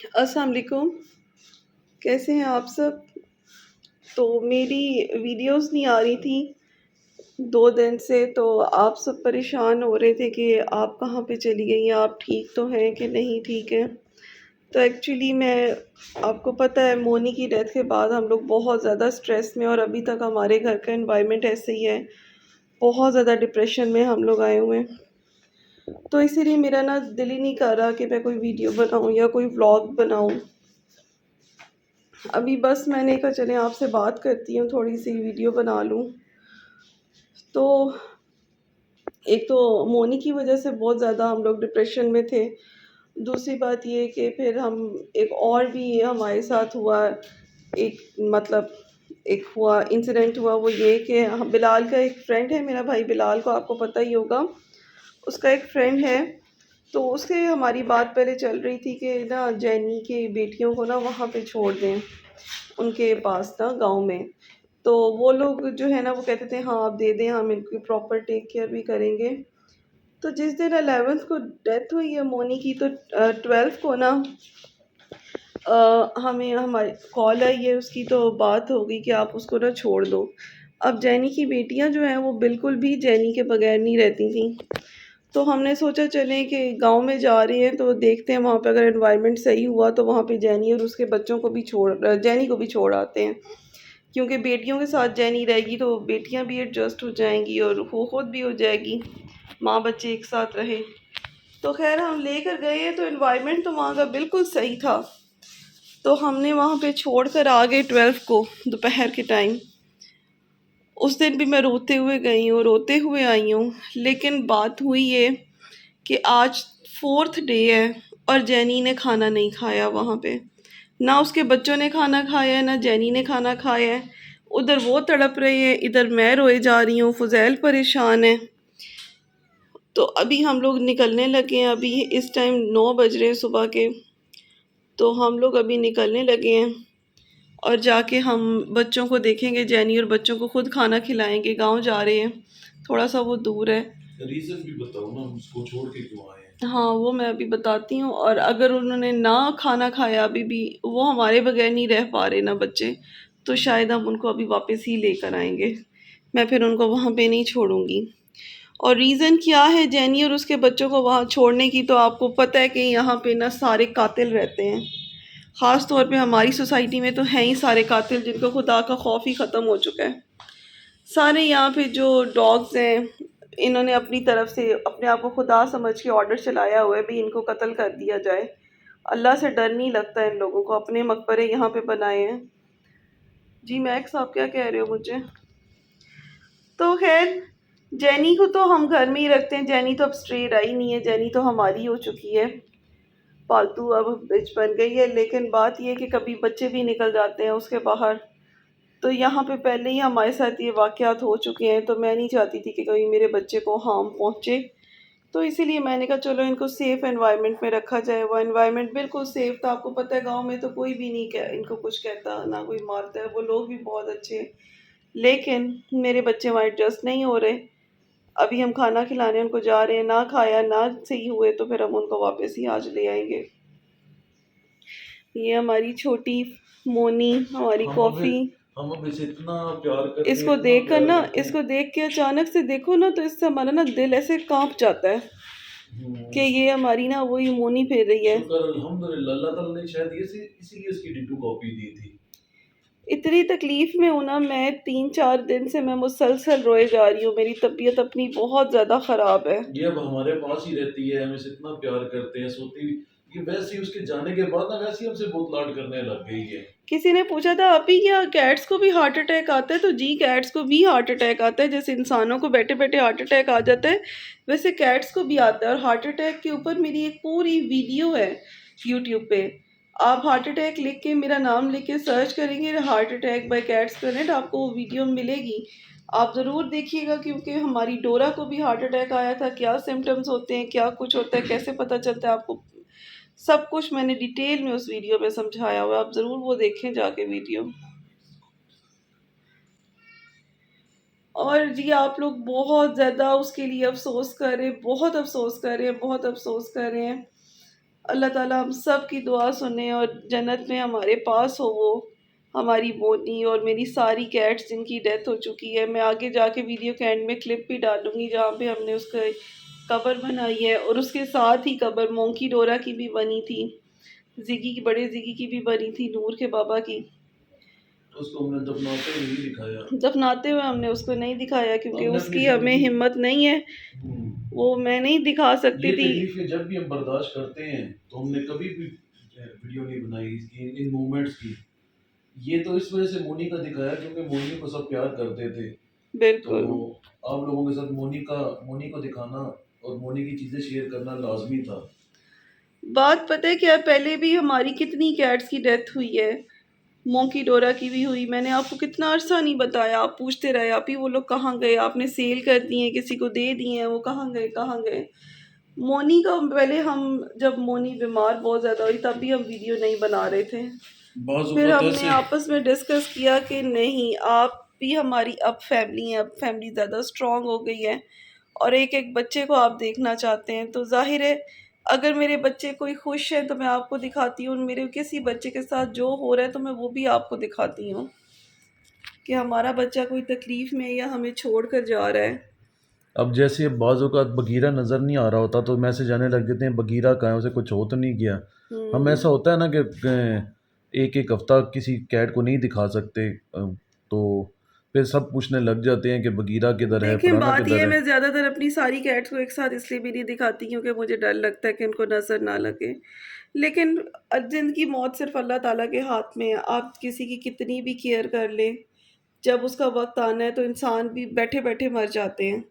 अस्सलाम वालेकुम, कैसे हैं आप सब? तो मेरी वीडियोस नहीं आ रही थी 2 दिन से, तो आप सब परेशान हो रहे थे कि आप कहाँ पे चली गई हैं, आप ठीक तो हैं कि नहीं ठीक हैं? तो एक्चुअली मैं आपको पता है मोनी की डेथ के बाद हम लोग बहुत ज़्यादा स्ट्रेस में और अभी तक हमारे घर का एनवायरनमेंट ऐसे ही है, बहुत ज़्यादा डिप्रेशन में हम लोग आए हुए हैं। तो इसीलिए मेरा ना दिल ही नहीं कर रहा कि मैं कोई वीडियो बनाऊँ या कोई व्लॉग बनाऊँ। अभी बस मैंने कहा चलें आपसे बात करती हूँ, थोड़ी-सी वीडियो बना लूँ। तो एक तो मोनी की वज़ह से बहुत ज़्यादा हम लोग डिप्रेशन में थे। दूसरी बात ये कि फिर हम एक और भी हमारे साथ हुआ, एक मतलब एक हुआ इंसिडेंट हुआ, वो ये कि ह बिलाल का एक फ्रेंड है, मेरा भाई बिलाल को आपको पता ही होगा। उसका एक फ्रेंड है, तो उससे हमारी बात पहले चल रही थी कि ना जैनी की बेटियों को ना वहाँ पे छोड़ दें, उनके पास ना गाँव में। तो वो लोग जो है ना वो कहते थे हाँ आप दे दें, हम इनकी प्रॉपर टेक केयर भी करेंगे। तो जिस दिन 11th को डेथ हुई है मोनी की, तो 12th को ना हमें हमारी कॉल आई है उसकी, तो बात हो गई कि आप उसको ना छोड़ दो। अब जैनी की बेटियां जो हैं वो बिल्कुल भी जैनी के बगैर नहीं रहती थी। तो हमने सोचा चलें कि गांव में जा रहे हैं तो देखते हैं वहाँ पे अगर एनवायरनमेंट सही हुआ तो वहाँ पे जैनी और उसके बच्चों को भी जैनी को भी छोड़ आते हैं, क्योंकि बेटियों के साथ जैनी रहेगी तो बेटियां भी एडजस्ट हो जाएंगी और वो खुद भी हो जाएगी, माँ बच्चे एक साथ रहे। तो खैर हम लेकर गए हैं, तो एनवायरनमेंट तो वहाँ का बिल्कुल सही था। तो हमने वहाँ पे छोड़ कर आ गए 12 को दोपहर के टाइम। उस दिन भी मैं रोते हुए गई हूँ, रोते हुए आई हूँ। लेकिन बात हुई ये कि आज 4th डे है और जैनी ने खाना नहीं खाया वहाँ पे। ना उसके बच्चों ने खाना खाया है, ना जैनी ने खाना खाया है। उधर वो तड़प रहे हैं, इधर मैं रोए जा रही हूँ, फुज़ैल परेशान है। तो अभी हम लोग निकलने लगे हैं, अभी इस टाइम 9 बज रहे हैं सुबह के। तो हम लोग अभी निकलने लगे हैं और जाके हम बच्चों को देखेंगे, जैनी और बच्चों को खुद खाना खिलाएंगे। गांव जा रहे हैं, थोड़ा सा वो दूर है। रीज़न भी बताओ ना, उसको छोड़ के क्यों आए हैं? हाँ वो मैं अभी बताती हूँ। और अगर उन्होंने ना खाना खाया, अभी भी वो हमारे बगैर नहीं रह पा रहे ना बच्चे, तो शायद हम उनको अभी वापस ही लेकर आएंगे। मैं फिर उनको वहाँ पे नहीं छोड़ूंगी। और रीज़न क्या है जैनी और उसके बच्चों को वहाँ छोड़ने की, तो आपको पता है कि यहाँ पे ना सारे कातिल रहते हैं। ख़ास तौर पे हमारी सोसाइटी में तो हैं ही सारे कातिल, जिनको खुदा का खौफ ही ख़त्म हो चुका है। सारे यहाँ पे जो डॉग्स हैं, इन्होंने अपनी तरफ से अपने आप को खुदा समझ के ऑर्डर चलाया हुआ है भी इनको कत्ल कर दिया जाए। अल्लाह से डर नहीं लगता इन लोगों को, अपने मकबरे यहाँ पे बनाए हैं। जी मैक्स, आप क्या कह रहे हो मुझे? तो खैर जैनी को तो हम घर में ही रखते हैं, जैनी तो अब स्ट्रे रही नहीं है, जैनी तो हमारी हो चुकी है, पालतू अब बिच बन गई है। लेकिन बात यह है कि कभी बच्चे भी निकल जाते हैं उसके बाहर। तो यहाँ पे पहले ही हमारे साथ ये वाक़यात हो चुके हैं, तो मैं नहीं चाहती थी कि कभी मेरे बच्चे को हार्म पहुँचे। तो इसीलिए मैंने कहा चलो इनको सेफ़ एनवायरनमेंट में रखा जाए। वो एनवायरनमेंट बिल्कुल सेफ़ था। आपको पता है गाँव में तो कोई भी नहीं कह इनको कुछ कहता, ना कोई मारता है, वो लोग भी बहुत अच्छे हैं। लेकिन मेरे बच्चे वहाँ एडजस्ट नहीं हो रहे। अभी हम खाना खिलाने उनको जा रहे हैं, ना खाया ना सही हुए तो फिर हम उनको वापस ही आज ले आएंगे। ये हमारी छोटी मोनी, हमारी कॉफ़ी। हम अब इसे इतना प्यार करते हैं, इसको देख कर ना, इसको देख के अचानक से देखो ना तो इससे हमारा ना दिल ऐसे कांप जाता है कि ये हमारी ना वही मोनी फिर रही है। शुक्र अल्हम्दुलिल्लाह, अल्लाह ताला ने शायद इसीलिए उसकी डिट्टू कॉपी दी थी। इतनी तकलीफ़ में हूँ ना मैं, 3-4 दिन से मैं मुसलसल रोए जा रही हूँ। मेरी तबीयत अपनी बहुत ज़्यादा ख़राब है। ये अब हमारे पास ही रहती है, हम इसे इतना प्यार करते हैं, सोती भी ये वैसे ही उसके जाने के बाद ना वैसे ही हमसे बहुत लाड करने लग गई है। किसी ने पूछा था अभी क्या कैट्स को भी हार्ट अटैक आता है? तो जी कैट्स को भी हार्ट अटैक आता है। जैसे इंसानों को बैठे बैठे हार्ट अटैक आ जाता है, वैसे कैट्स को भी आता है। और हार्ट अटैक के ऊपर मेरी एक पूरी वीडियो है यूट्यूब पे। आप हार्ट अटैक लिख के, मेरा नाम लिख के सर्च करेंगे heart attack by cats planet, आपको वो वीडियो मिलेगी। आप ज़रूर देखिएगा, क्योंकि हमारी डोरा को भी हार्ट अटैक आया था। क्या सिम्टम्स होते हैं, क्या कुछ होता है, कैसे पता चलता है, आपको सब कुछ मैंने डिटेल में उस वीडियो में समझाया हुआ है। आप ज़रूर वो देखें जाके वीडियो। और जी आप लोग बहुत ज़्यादा उसके लिए अफ़सोस कर रहे हैं, बहुत अफ़सोस कर रहे हैं, बहुत अफ़सोस कर रहे हैं। अल्लाह ताला हम सब की दुआ सुने और जन्नत में हमारे पास हो वो, हमारी मोनी और मेरी सारी कैट्स जिनकी डेथ हो चुकी है। मैं आगे जाके वीडियो के एंड में क्लिप भी डालूंगी जहाँ पे हमने उसका कब्र बनाई है, और उसके साथ ही कब्र मोंकी डोरा की भी बनी थी, जिगी की, बड़े जिगी की भी बनी थी, नूर के बाबा की। उसको हमने दफनाते हुए नहीं दिखाया, दफनाते हुए हमने उसको नहीं दिखाया क्योंकि हमने उसकी हमें हिम्मत नहीं है, वो मैं नहीं दिखा सकती ये थी। तकलीफें जब भी हम बर्दाश्त करते हैं तो हमने कभी भी वीडियो नहीं बनाई इसकी, इन मोमेंट्स की। ये तो इस वजह से मोनी का दिखाया क्योंकि मोनी को सब प्यार करते थे, बिल्कुल। तो आप लोगों के साथ मोनी को दिखाना और मोनी की चीज़ें शेयर करना लाजमी था। बात पता है क्या, पहले भी हमारी कितनी कैट्स की डेथ हुई है, मोंकी डोरा की भी हुई। मैंने आपको कितना अरसा नहीं बताया, आप पूछते रहे आप ही वो लोग कहाँ गए, आपने सेल कर दिए, किसी को दे दिए हैं, वो कहाँ गए कहाँ गए। मोनी का पहले हम, जब मोनी बीमार बहुत ज़्यादा हुई तब भी हम वीडियो नहीं बना रहे थे, फिर हमने आपस में डिस्कस किया कि नहीं, आप भी हमारी अब फैमिली है, अब फैमिली ज़्यादा स्ट्रॉन्ग हो गई है और एक एक बच्चे को आप देखना चाहते हैं, तो जाहिर है अगर मेरे बच्चे कोई खुश है तो मैं आपको दिखाती हूँ, मेरे किसी बच्चे के साथ जो हो रहा है तो मैं वो भी आपको दिखाती हूँ कि हमारा बच्चा कोई तकलीफ़ में या हमें छोड़ कर जा रहा है। अब जैसे बाज़ों का बगीरा नज़र नहीं आ रहा होता तो मैसेज आने लग जाते हैं बगीरा कहाँ है, उसे कुछ हो तो नहीं गया। हम ऐसा होता है ना कि एक एक हफ्ता किसी कैट को नहीं दिखा सकते, तो फिर सब पूछने लग जाते हैं कि बगीरा किधर है, देखिए फलाना बात यह किधर है, है। मैं ज़्यादातर अपनी सारी कैट्स को एक साथ इसलिए भी नहीं दिखाती क्योंकि मुझे डर लगता है कि उनको नज़र ना लगे, लेकिन जिनकी मौत सिर्फ अल्लाह ताला के हाथ में है। आप किसी की कितनी भी केयर कर लें, जब उसका वक्त आना है तो इंसान भी बैठे बैठे मर जाते हैं,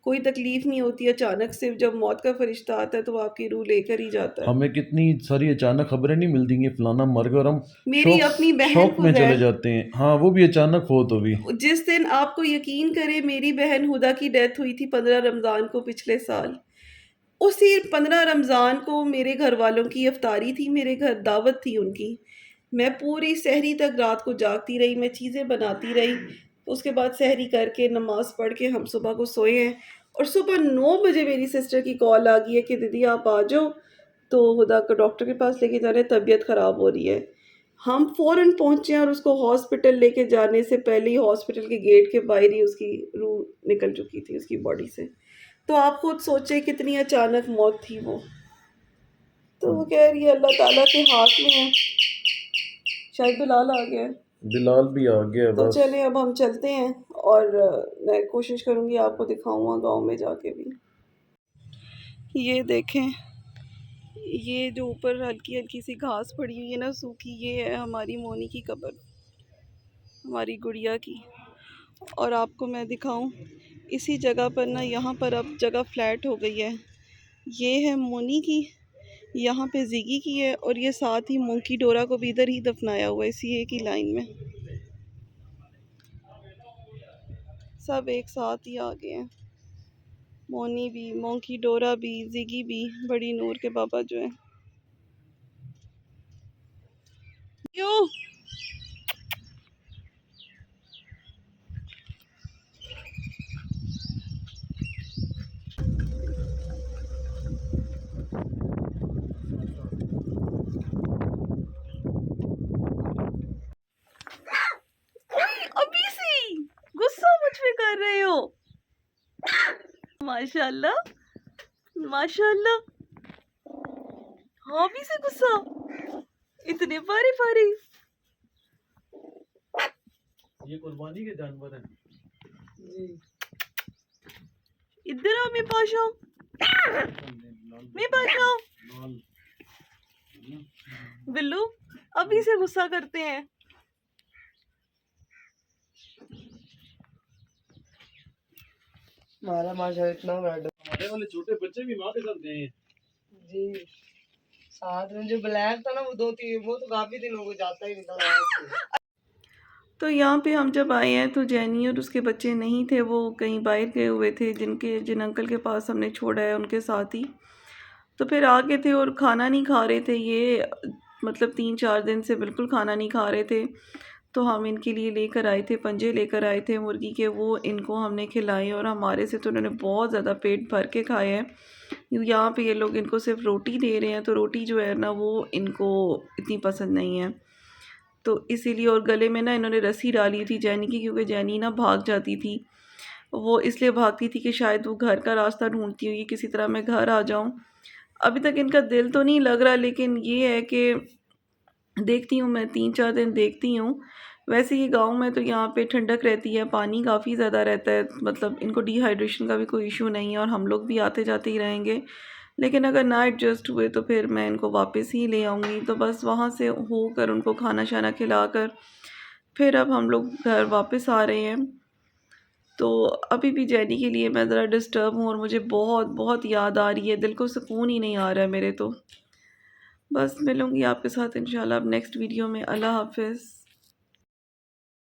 कोई तकलीफ़ नहीं होती, अचानक से जब मौत का फरिश्ता आता है तो वो आपकी रूह लेकर ही जाता है। हमें कितनी सारी अचानक खबरें नहीं मिलती कि फलाना मर गया और हम मेरी शौक अपनी बहन शौक में चले फुजैल, जाते हैं। हाँ, वो भी अचानक हो तो भी। जिस दिन आपको यकीन करे मेरी बहन हुदा की डेथ हुई थी 15 रमज़ान को पिछले साल, उसी 15 रमज़ान को मेरे घर वालों की इफ्तारी थी, मेरे घर दावत थी उनकी। मैं पूरी सहरी तक रात को जागती रही, मैं चीज़ें बनाती रही, उसके बाद सहरी करके नमाज़ पढ़ के हम सुबह को सोए हैं, और सुबह 9 बजे मेरी सिस्टर की कॉल आ गई है कि दीदी आप आ जाओ, तो हुदा को डॉक्टर के पास लेके जा रहे हैं, तबीयत ख़राब हो रही है। हम फ़ौरन पहुँचे और उसको हॉस्पिटल लेके जाने से पहले ही हॉस्पिटल के गेट के बाहर ही उसकी रूह निकल चुकी थी उसकी बॉडी से। तो आप खुद सोचे कितनी अचानक मौत थी वो। तो वो कह रही है अल्लाह ताला के हाथ में है। शायद बिलाल आ गया है। बिलाल भी आ गया तो बस। चलें अब हम चलते हैं, और मैं कोशिश करूँगी आपको दिखाऊँगा गाँव में जाके भी। ये देखें, ये जो ऊपर हल्की हल्की सी घास पड़ी हुई है ना सूखी, ये है हमारी मोनी की कब्र, हमारी गुड़िया की। और आपको मैं दिखाऊं, इसी जगह पर ना, यहाँ पर अब जगह फ्लैट हो गई है। ये है मोनी की, यहाँ पे जिगी की है, और ये साथ ही मोंकी डोरा को भी इधर ही दफनाया हुआ है इसी एक ही लाइन में, सब एक साथ ही आ गए हैं। मोनी भी, मोंकी डोरा भी, जिगी भी, बड़ी नूर के बाबा जो है। क्यों अभी से गुस्सा मुझ पे कर रहे हो? माशाल्लाह माशाल्लाह, हाँ अभी से गुस्सा, इतने पारे पारे। ये कुर्बानी के जानवर हैं। इधर आओ, मैं पास आओ, मैं पास आओ। बिल्लू अभी से गुस्सा करते हैं। हमारा माशा इतना बैड हमारे वाले छोटे बच्चे भी माँ के साथ गए हैं जी। साथ में जो ब्लैक था ना, वो 2-3, वो तो काफी दिनों को जाता ही निकल रहा। तो यहाँ पे हम जब आए हैं तो जैनी और उसके बच्चे नहीं थे, वो कहीं बाहर गए हुए थे, जिन अंकल के पास हमने छोड़ा है उनके साथ ही। तो फिर आ गए थे और खाना नहीं खा रहे थे ये, मतलब 3-4 दिन से बिल्कुल खाना नहीं खा रहे थे। तो हम इनके लिए लेकर आए थे, पंजे लेकर आए थे मुर्गी के, वो इनको हमने खिलाए और हमारे से तो उन्होंने बहुत ज़्यादा पेट भर के खाए हैं। यहाँ पे ये लोग इनको सिर्फ रोटी दे रहे हैं, तो रोटी जो है ना वो इनको इतनी पसंद नहीं है, तो इसीलिए। और गले में ना इन्होंने रस्सी डाली थी जैनी की, क्योंकि जैनी ना भाग जाती थी। वो इसलिए भागती थी कि शायद वो घर का रास्ता ढूंढती हुई किसी तरह मैं घर आ जाऊं। अभी तक इनका दिल तो नहीं लग रहा, लेकिन ये है कि देखती हूँ, मैं 3-4 दिन देखती हूँ। वैसे ये गांव में तो यहाँ पे ठंडक रहती है, पानी काफ़ी ज़्यादा रहता है, मतलब इनको डिहाइड्रेशन का भी कोई इशू नहीं है, और हम लोग भी आते जाते ही रहेंगे। लेकिन अगर ना एडजस्ट हुए तो फिर मैं इनको वापस ही ले आऊँगी। तो बस वहाँ से होकर उनको खाना शाना खिलाकर फिर अब हम लोग घर वापस आ रहे हैं। तो अभी भी जैनी के लिए मैं ज़रा डिस्टर्ब हूँ, और मुझे बहुत बहुत याद आ रही है, दिल को सुकून ही नहीं आ रहा है मेरे तो। बस मिलूँगी आपके साथ इंशाल्लाह अब नेक्स्ट वीडियो में। अल्लाह हाफ़िज़।